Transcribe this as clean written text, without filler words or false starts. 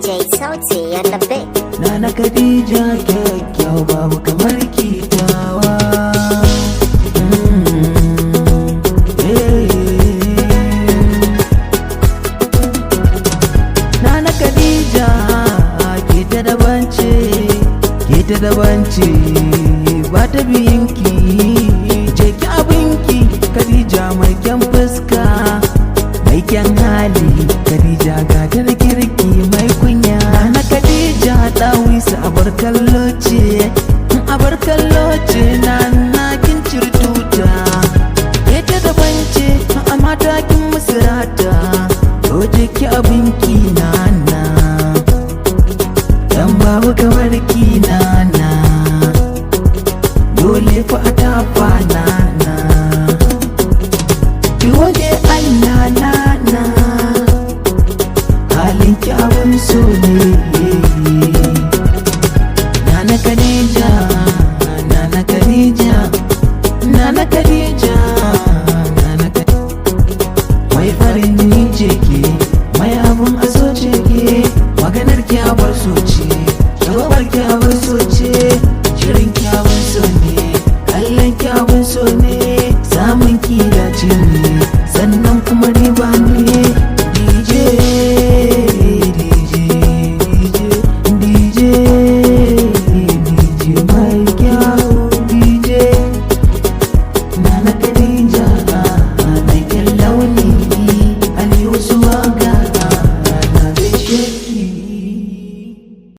DJ Sauti on the beat. Nana Khadija kyakkyau babu kamar kitawa. Nana Khadija ke ta daban ce ba ta biyinki, je ki abinki. Khadija mai kyan fuska mai kyan hali, Khadija ga ta da kirki mai kunya. Nana Khadija ɗawisa abar kallo ce, abar kallo ce. Nana kin cirtuta ita daban ce, a mata kin musirata. Doje ki abinki Nana, dan babu kamar ki Nana, dole fa a tafa Nana. Ki waje Allah Nana, halin ki abun so ne. Nana Khadija, Nana Khadija, Nana Khadija, Nana Khadija. Mai farin jini ce ke, mai abun aso ce ke, maganar ki abar so ce, shawarar ki abun so ce, shirin ki abun so ne, kallon ki abun so ne, samun ki dace ne, sannan kuma riba ne. DJ DJ DJ DJ DJ mai kyau.